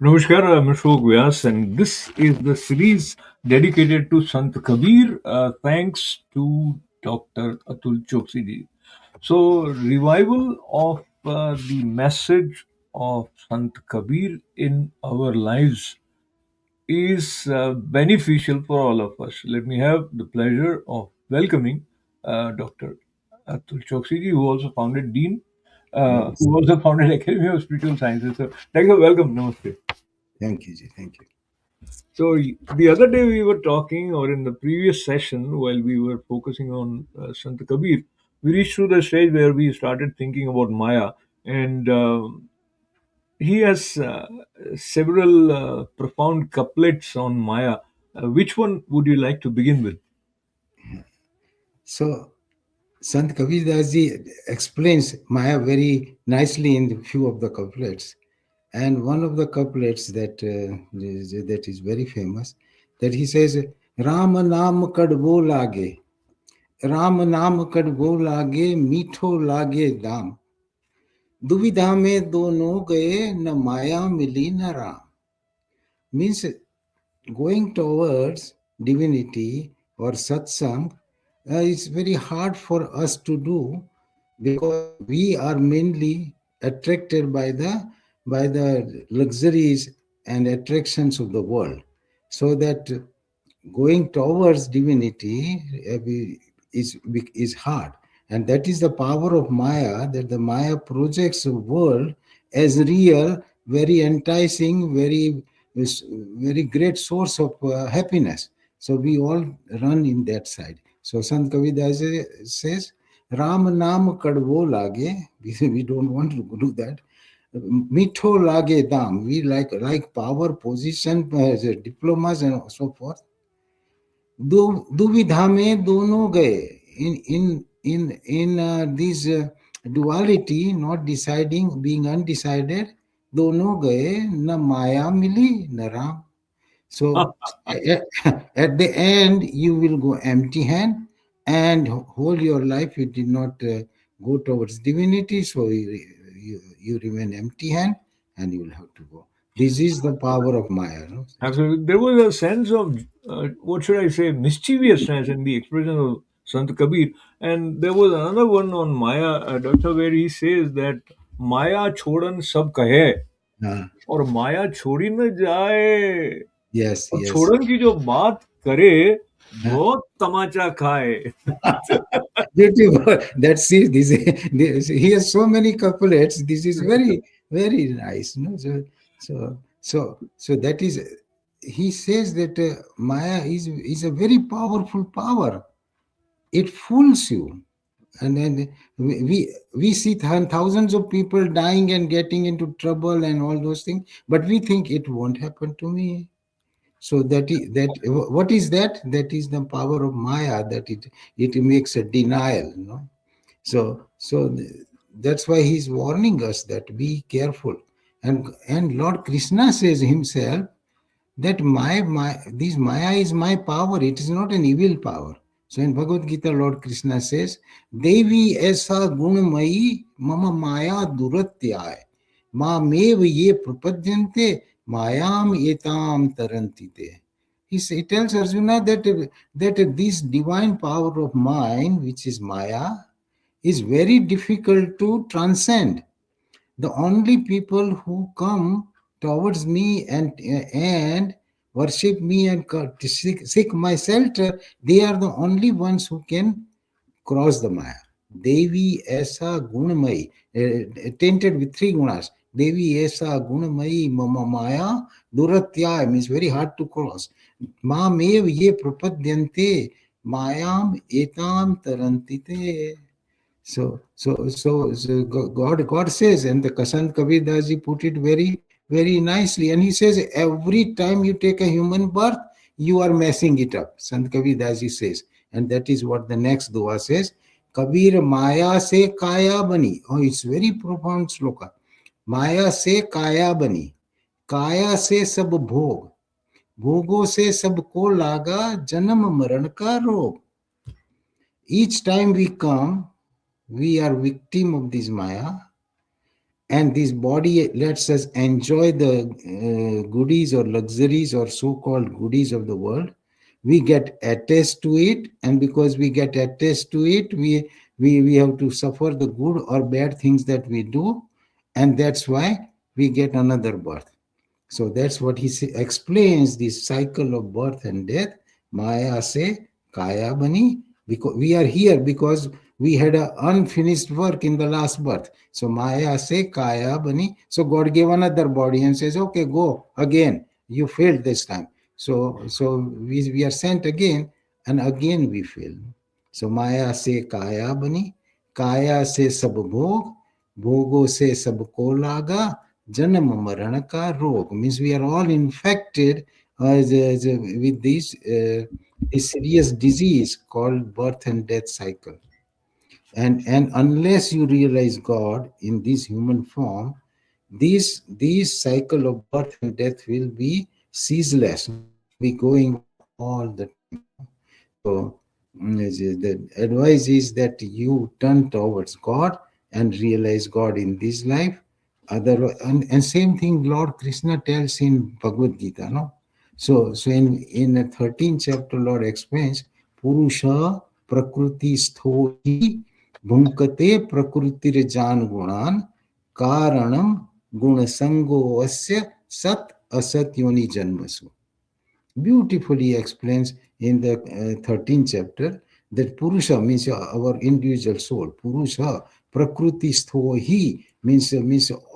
Namaskar, I'm Ashok Vyas, and this is the series dedicated to Sant Kabir, thanks to Dr. Atul Chokshi ji. So, revival of the message of Sant Kabir in our lives is beneficial for all of us. Let me have the pleasure of welcoming Dr. Atul Chokshi ji, who also founded Dean, Yes. who also founded Academy of Spiritual Sciences. So, Dr. Welcome, namaste. Thank you, Ji. Thank you. So the other day we were talking, or in the previous session, while we were focusing on Sant Kabir, we reached to the stage where we started thinking about Maya, and he has several profound couplets on Maya. Which one would you like to begin with? So, Sant Kabir Das Ji explains Maya very nicely in a few of the couplets. And one of the couplets that is very famous, that he says, Ram naam kadbo lage, Ram naam kadbo lage, मीठो lage दाम, दुविधा में दोनों गए न माया मिली न Ram. Means going towards divinity or satsang is very hard for us to do because we are mainly attracted by the luxuries and attractions of the world. So that going towards divinity is hard, and that is the power of Maya. That the Maya projects a world as real, very enticing, very great source of happiness. So we all run in that side. So Sant Kavidas says, Ram Naam Kadvo Lage. We don't want to do that. Mitho Lage Dam. We like power, position, diplomas, and so forth. दुविधा में दोनों गए in this duality, not deciding, being undecided, दोनों गए न माया मिली न Ram. So at the end you will go empty hand, and whole your life you did not go towards divinity, so you remain empty hand and you will have to go. This is the power of Maya, no? Absolutely. There was a sense of, what should I say, mischievousness in the expression of Sant Kabir. And there was another one on Maya, Doctor, where he says that Maya chodan sab kahe, Uh, और माया छोड़ी न जाए, yes, और yes. छोड़न की जो बात करे Uh, बहुत तमाचा खाए. Beautiful. That's it. He has so many couplets. This is very, very nice. No? So that is, he says that Maya is a very powerful power. It fools you. And then we see thousands of people dying and getting into trouble and all those things, but we think it won't happen to me. So what is that? That is the power of Maya, that it makes a denial, you know. That's why he's warning us that be careful. And Lord Krishna says himself that my this Maya is my power. It is not an evil power. So in Bhagavad Gita, Lord Krishna says, Devi esa gunmayi mama maya duratyay ma mev ye prapadyante mayam etam tarantite. He tells Arjuna that this divine power of mine, which is Maya, is very difficult to transcend. The only people who come towards me and worship me and seek my shelter, they are the only ones who can cross the Maya. Devi Esa Gunamai, tainted with three gunas. Devi Esa Gunamai Mama Maya Duratya means very hard to cross. Ma mev ye prapadyante mayam etam tarantite. So God says, and the Sant Kabir Das Ji put it very, very nicely. And he says, every time you take a human birth, you are messing it up. Sant Kabir Das Ji says. And that is what the next dua says. Kabir Maya se kaya bani. Oh, it's very profound sloka. Maya se kaya bani. Kaya se sab bhog. भोगों से सबको लागा जन्म मरण का रोग. Each time we come, we are victim of this Maya, and this body lets us enjoy the goodies or luxuries or so-called goodies of the world. We get attached to it, and because we get attached to it, we have to suffer the good or bad things that we do, and that's why we get another birth. So that's what explains this cycle of birth and death. Maya se kaya bani. Because we are here because we had an unfinished work in the last birth. So Maya se kaya bani. So God gave another body and says, okay, go again. You failed this time. So we are sent again, and again we fail. So Maya se kaya bani. Kaya se sab bhog. Bhogo se sabko laga. Janam Maran ka rog means we are all infected with this serious disease called birth and death cycle. And unless you realize God in this human form, this cycle of birth and death will be ceaseless, will be going on all the time. So the advice is that you turn towards God and realize God in this life. And same thing Lord Krishna tells in Bhagavad Gita, no? So in the 13th chapter, Lord explains, Purusha Prakruti Sthohi Bhunkate Prakrutir Jan Gunan Karanam Gunasango Asya Sat Asat Yoni Janmasu. Beautifully explains in the 13th chapter that Purusha means our individual soul. Purusha, Prakriti Sthohi means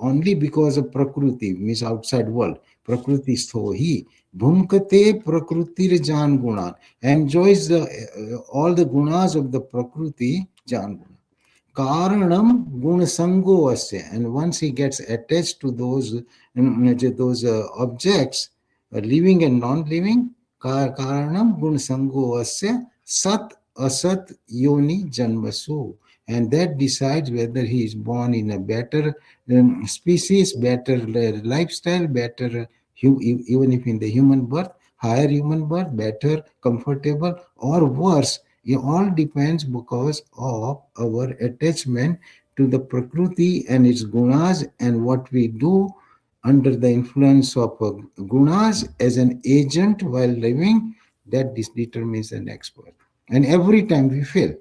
only because of Prakriti, means outside world. Prakriti Sthohi. Bhunkate Prakrutir Jan Gunan. Enjoys all the gunas of the Prakriti Jan Guna. Karanam Gunasango Asya. And once he gets attached to those objects, living and non-living, karanam Gunasango Asya Sat Asat Yoni Janmasu. And that decides whether he is born in a better species, better lifestyle, better, even if in the human birth, higher human birth, better, comfortable, or worse. It all depends because of our attachment to the Prakriti and its gunas and what we do under the influence of gunas as an agent while living. That this determines the next birth. And every time we fail.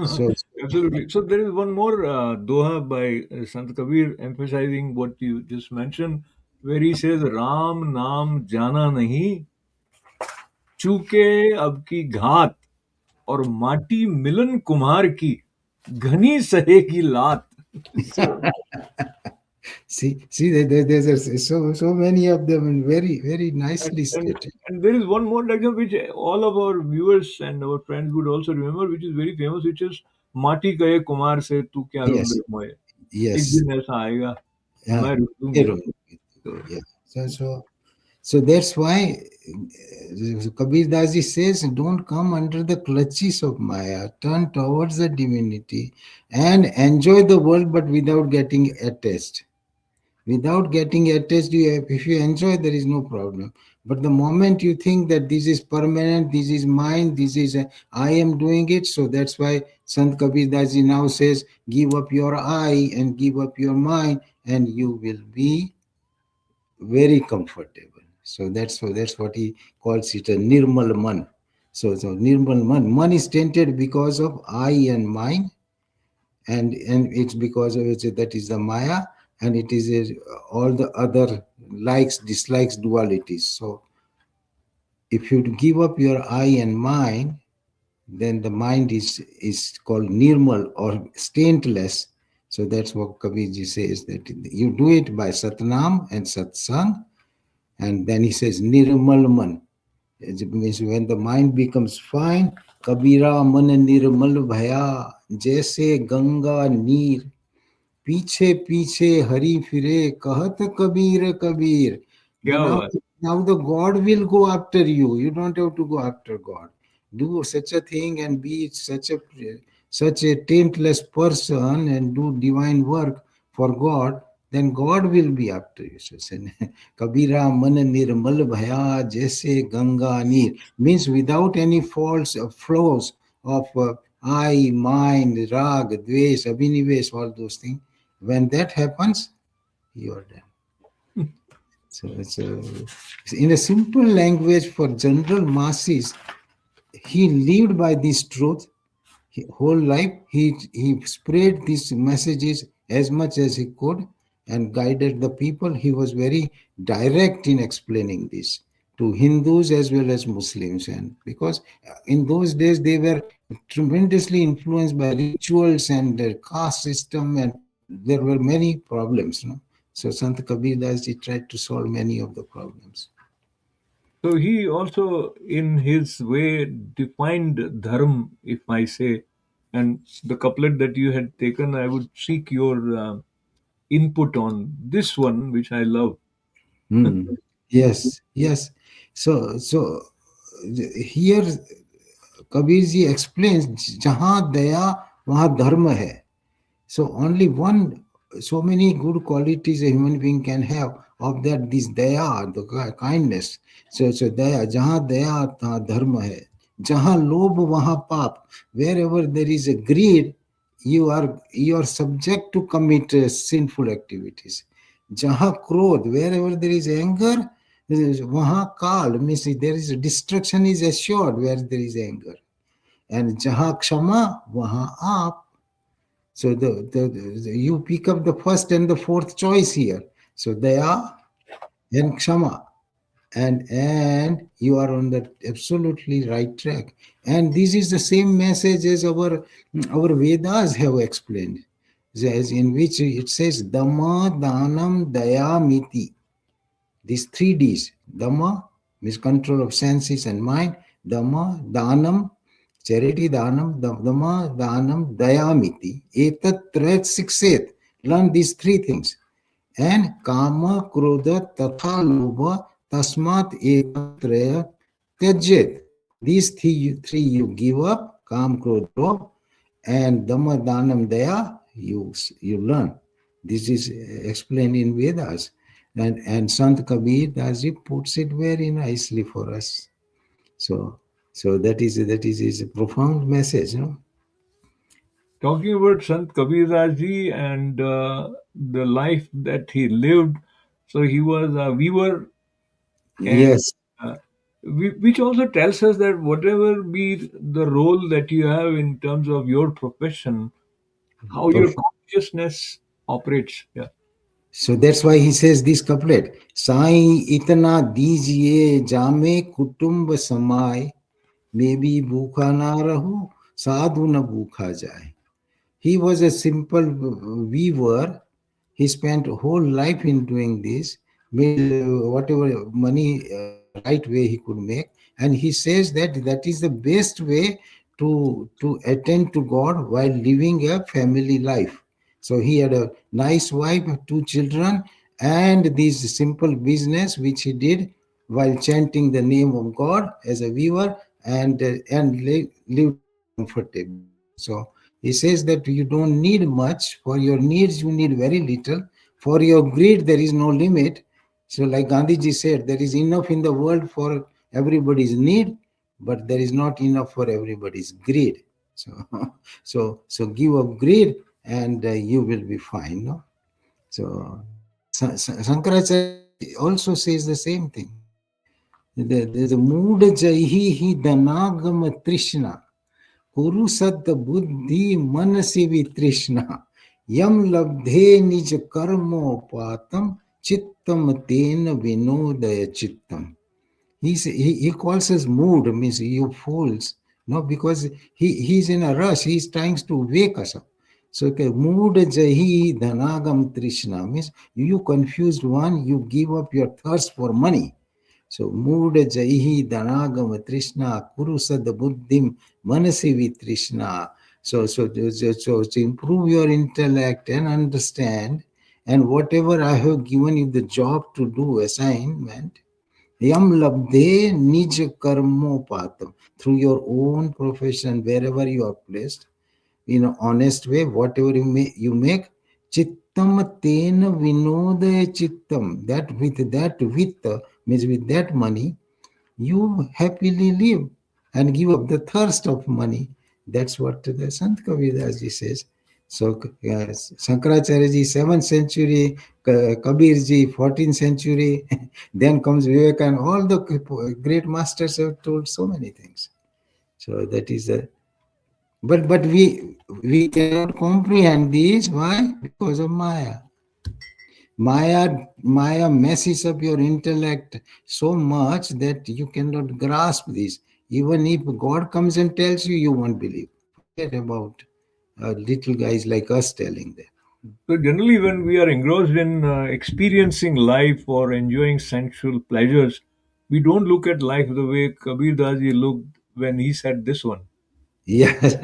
So, Absolutely. So there is one more Doha by Sant Kabir emphasizing what you just mentioned, where he says, "Ram naam jana nahi, चूके अब की घात और माटी मिलन कुम्हार की घनी सहेगी लात." So, see, there's so many of them and very, very and, nicely and, stated. and there is one more diagram which all of our viewers and our friends would also remember, which is very famous, which is माटी कहे कुमार से तू क्या रोंदे Yes, मोए, एक yes. दिन ऐसा आएगा Yeah. मैं रोक दूंगी. Hero. So, Yeah. So that's why Kabir Daji says, don't come under the clutches of Maya. Turn towards the divinity and enjoy the world, but without getting attached. Without getting attached, if you enjoy, there is no problem. But the moment you think that this is permanent, this is mine, this is I am doing it, so that's why Sant Kabir Daji now says, give up your I and give up your mind, and you will be very comfortable. So that's what he calls it, a nirmal man. So nirmal man. Man is tainted because of I and mine, and it's because of it that is the Maya, and it is all the other likes, dislikes, dualities. So if you give up your I and mine, then the mind is called nirmal or stainless. So that's what Kabirji says, that you do it by Satnam and Satsang. And then he says, Nirmal Man. It means when the mind becomes fine, Kabira Man Nirmal Bhaya, Jaise Ganga Neer, पीछे पीछे हरि फिरे कहत कबीर कबीर. क्या Now, बात. now the God will go after you. You don't have to go after God. Do such a thing and be such a taintless person and do divine work for God, then God will be after you. So, Kabira man nirmal bhaya jaise ganga neer means without any false flows of I, mind, rag, dvesh, abhinivesh, all those things. When that happens, you are done. So, in a simple language for general masses, he lived by this truth. Whole life he spread these messages as much as he could and guided the people. He was very direct in explaining this to Hindus as well as Muslims, and because in those days they were tremendously influenced by rituals and the caste system, and there were many problems. No? So Sant Kabir Das he tried to solve many of the problems. So he also, in his way, defined dharma, if I say. And the couplet that you had taken, I would seek your input on this one, which I love. Hmm. Yes, yes. So here Kabir ji explains जहाँ दया वहाँ धर्म है. So only one, so many good qualities a human being can have. Of that, this daya, the kindness. So daya, jahan daya तहाँ धर्म है. जहाँ लोभ वहाँ पाप. Wherever there is a greed, you are subject to commit sinful activities. जहाँ क्रोध, wherever there is anger, वहाँ काल, means there is destruction is assured where there is anger. And जहाँ क्षमा वहाँ आप. So you pick up the first and the fourth choice here. So Daya and Kshama. And you are on the absolutely right track. And this is the same message as our Vedas have explained. As in which it says Dhamma Dhanam Daya Miti. These three D's. Dhamma means control of senses and mind. Dhamma, Dhanam, charity, Dhanam, Dhamma, Dhanam, Dayamiti. Etat Trayat Sikset. Learn these three things. And Kama, Krodha, Tatha, Lobha, Tasmat, Etat Trayat Tyajet. These three you give up, Kam, Krodha, Lobha, and Dhamma, Dhanam, Daya, you learn. This is explained in Vedas. And Sant Kabir Dasji puts it very nicely for us. So that is his profound message, you know. Talking about Sant Kabir Ji and the life that he lived, so he was a weaver, and Yes, uh, which also tells us that whatever be the role that you have in terms of your profession, how your profound. consciousness operates. Yeah. So that's why he says this couplet. Sai itna dijiye jame kutumb samay, maybe bhukha na rahu, sadhu na bhukha jaye. He was a simple weaver. He spent a whole life in doing this, made whatever money right way he could make, and he says that that is the best way to attend to God while living a family life. So he had a nice wife, two children, and this simple business which he did while chanting the name of God as a weaver, and lived very comfortably. So he says that you don't need much. For your needs, you need very little. For your greed, there is no limit. So, like Gandhiji said, there is enough in the world for everybody's need, but there is not enough for everybody's greed. So, so give up greed, and you will be fine. No? So, Shankaracharya also says the same thing. The mood jahi hi danagam trishna. Kuru sat buddhi manasi trishna. Yam labdhe nij karmo patam chittam tena vinodaya chittam. He calls us mood, means you fools, no, because he's in a rush, he's trying to wake us up. So okay, mood jahi dhanagam trishna means you confused one, you give up your thirst for money. So mood jaihi dhanagam trishna kurusad buddhim manasi vitrishna. So to improve your intellect and understand, and whatever I have given you the job to do, assignment, yam labde nij karmopatam, through your own profession, wherever you are placed, in an honest way, whatever you make, chittam tena vinodaya chittam, that with means with that money, you happily live and give up the thirst of money. That's what the Sant Kaviraj ji says. So Shankaracharya ji 7th century, Kabir ji 14th century, then comes Vivekananda. All the great masters have told so many things. So that is a, but we cannot comprehend these. Why? Because of Maya. Maya messes up your intellect so much that you cannot grasp this. Even if God comes and tells you, you won't believe. Forget about little guys like us telling them. So generally, when we are engrossed in experiencing life or enjoying sensual pleasures, we don't look at life the way Kabir Das ji looked when he said this one. Yes,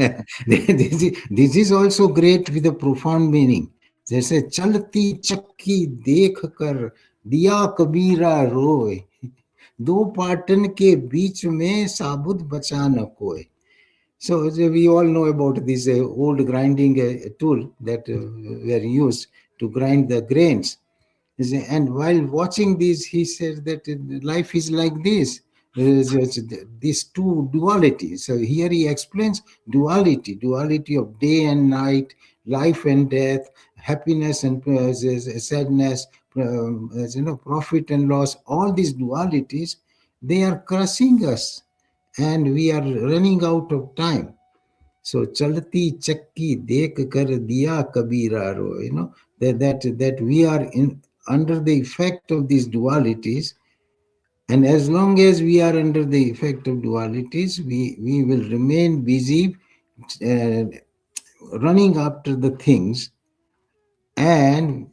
this is also great with a profound meaning. जैसे चलती चक्की देख कर दिया कबीरा रोए, दो पाटन के बीच में साबुत बचा न कोई. So we all know about this old grinding tool that were used to grind the grains. And while watching this, he said that life is like this. These two duality. So here he explains duality of day and night, life and death, happiness and sadness, profit and loss. All these dualities, they are crushing us, and we are running out of time. So chalti chakki dekh kar diya kabira ro, that we are in under the effect of these dualities, and as long as we are under the effect of dualities, we will remain busy uh, running after the things, and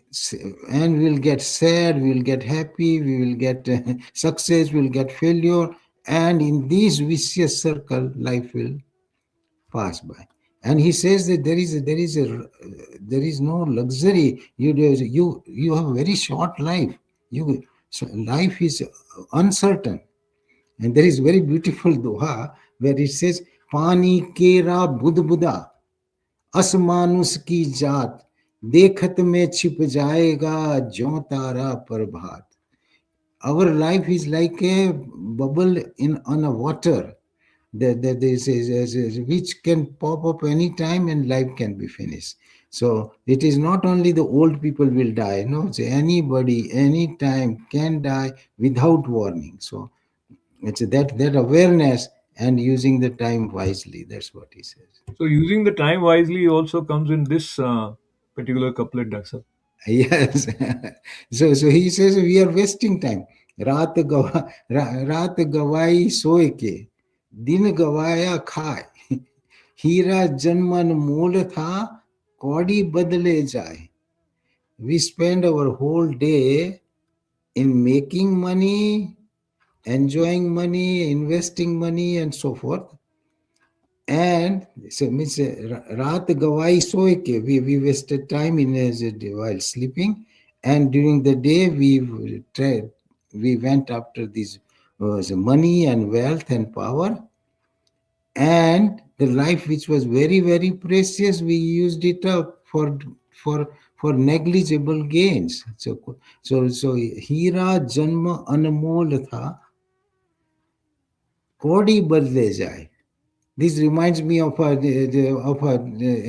and we'll get sad, we'll get happy, we will get success, we'll get failure, and in this vicious circle life will pass by. And he says that there is no luxury. You have a very short life. So life is uncertain. And there is very beautiful doha where it says, "Pani kera budh buddha, asmanus ki jaat, देखत में छिप जाएगा ज्यों तारा प्रभात." Our life is like a bubble in on a water that which can pop up anytime and life can be finished. So it is not only the old people will die, no, so anybody, anytime can die without warning. So it's that awareness and using the time wisely. That's what he says. So using the time wisely also comes in this particular couplet, Daksa. Yes. So he says we are wasting time. रात गवाई सोए के, दिन गवाया खाए, हीरा जन्मन मोल था, कौड़ी बदले जाए. We spend our whole day in making money, enjoying money, investing money, and so forth. And so means raat gawai soe ke, we wasted time in while sleeping, and during the day we went after this so money and wealth and power, and the life which was very precious, we used it up for negligible gains. So हीरा जन्म अनमोल था, कौड़ी बदले जाए. This reminds me of a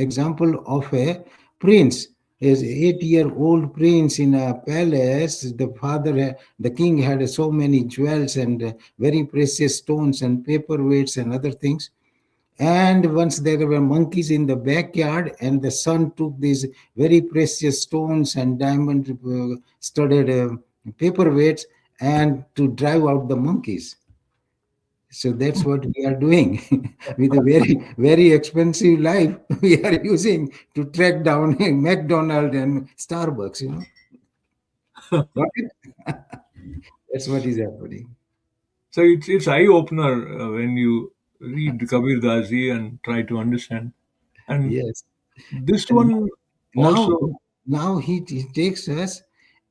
example of a prince. An 8-year-old prince in a palace. The king had so many jewels and very precious stones and paperweights and other things. And once there were monkeys in the backyard, and the son took these very precious stones and diamond studded paperweights and to drive out the monkeys. So that's what we are doing with a very expensive life. We are using to track down McDonald's and Starbucks. Right? That's what is happening. So it's eye opener when you read Kabir Das ji and try to understand. And Yes. this And one now, also. now he takes us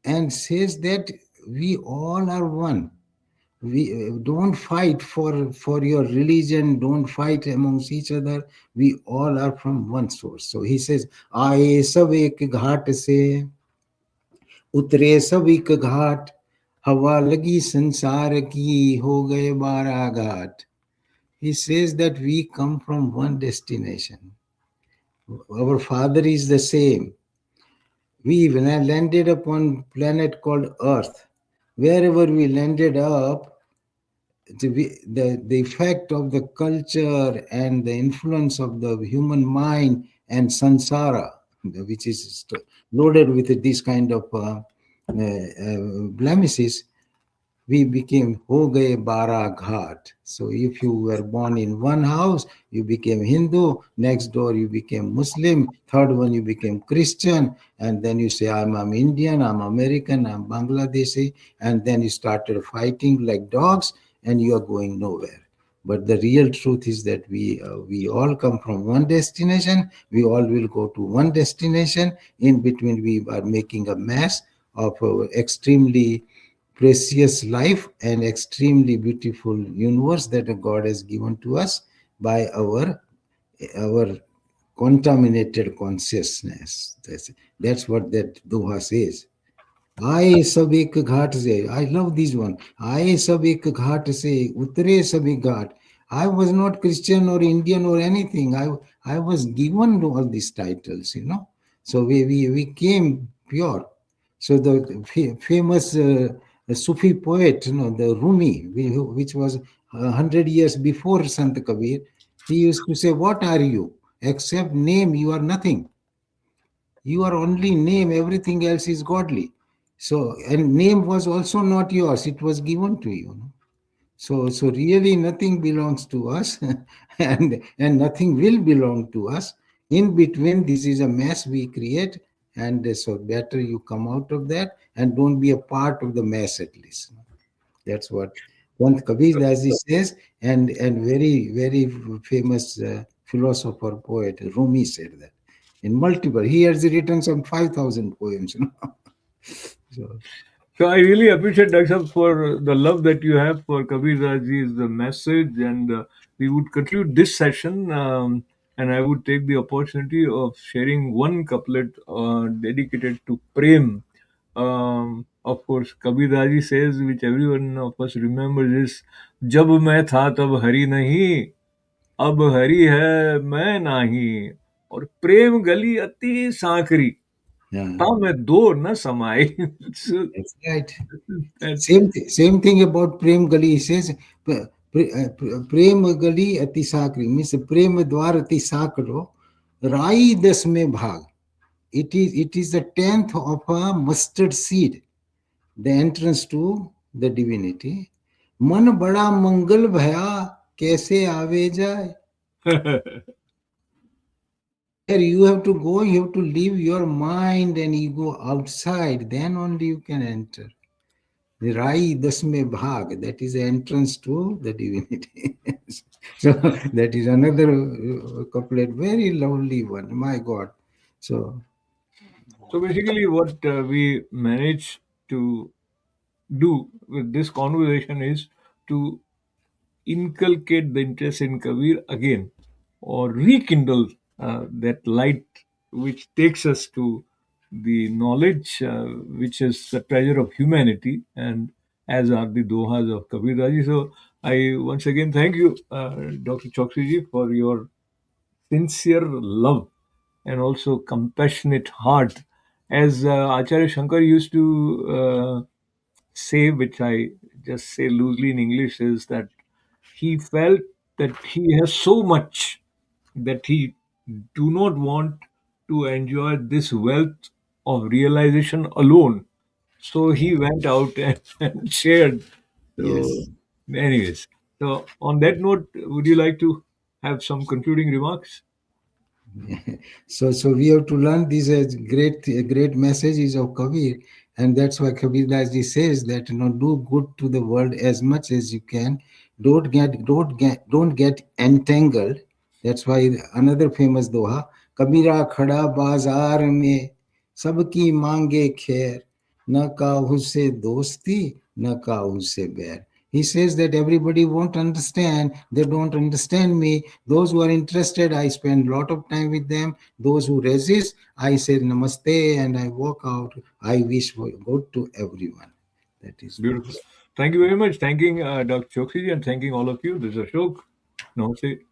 and says that we all are one. We don't fight for your religion, don't fight amongst each other. We all are from one source. So he says, आए सब एक घाट से, उतरे सब एक घाट, हवा लगी संसार की, हो गए 12 घाट. He says that we come from one destination. Our father is the same. We when I landed upon planet called Earth, wherever we landed up, the effect of the culture and the influence of the human mind and samsara, which is loaded with this kind of blemishes, we became ho gaye bara ghat. So if you were born in one house, you became Hindu. Next door, you became Muslim. Third one, you became Christian. And then you say, I'm Indian, I'm American, I'm Bangladeshi. And then you started fighting like dogs, and you are going nowhere. But the real truth is that we all come from one destination. We all will go to one destination. In between, we are making a mess of extremely precious life and extremely beautiful universe that God has given to us by our contaminated consciousness. That's what that Doha says. आए सब एक घाट से I love this one. आए सब एक घाट से उतरे सब एक घाट. I was not Christian or Indian or anything. I was given all these titles, you know. So we came pure. So the famous Sufi poet, you know, the Rumi, which was 100 years before Sant Kabir, he used to say, "What are you? Except name, you are nothing. You are only name, everything else is godly." So, and name was also not yours, it was given to you. So really nothing belongs to us, and nothing will belong to us. In between, this is a mess we create, and so better you come out of that and don't be a part of the mess at least. That's what Sant Kabir Das ji says, and very famous philosopher poet Rumi said that in multiple. He has written some 5,000 poems. You know? So So I really appreciate Daksha for the love that you have for Kabir Rajji's the message, and we would conclude this session, and I would take the opportunity of sharing one couplet dedicated to Prem. Of course, Kabir Rajji says, which everyone of us remembers, is "जब मैं था तब हरि नहीं, अब हरि है मैं नाही, और प्रेम गली अति सांकरी, yeah, ता मैं दो न समाई." So, that's right. that Same thing about Prem Gali. He says, Prem Gali Ati Sakri means Prem Dwar Ati Sakro, Rai Das Mein Bhag. It is the tenth of a mustard seed, the entrance to the divinity. मन बड़ा मंगल भया कैसे आवे जाए. There you have to go, you have to leave your mind and ego outside, then only you can enter. The Rai Dasme Bhag, that is the entrance to the divinity. So that is another couplet, very lovely one, my God. So, So basically, what we manage to do with this conversation is to inculcate the interest in Kabir again, or rekindle that light which takes us to the knowledge which is the treasure of humanity, and as are the dohas of Kabir Raji. So I once again thank you, Dr. Chokshi ji, for your sincere love and also compassionate heart. As Acharya Shankar used to say, which I just say loosely in English, is that he felt that he has so much that he do not want to enjoy this wealth of realization alone. So he went out and shared. So, yes. anyways, so on that note, would you like to have some concluding remarks? So we have to learn these great messages of Kabir, and that's why Kabir Das ji says that do good to the world as much as you can. Don't get entangled. That's why another famous doha, Kabira khada bazaar mein sabki mange khair, na kahu se dosti, na kahu se bair. He says that everybody won't understand. They don't understand me. Those who are interested, I spend a lot of time with them. Those who resist, I say namaste and I walk out. I wish for good to everyone. That is what Beautiful. is. Thank you very much. Thanking Dr. Chokshi and thanking all of you. This is Ashok. Namaste.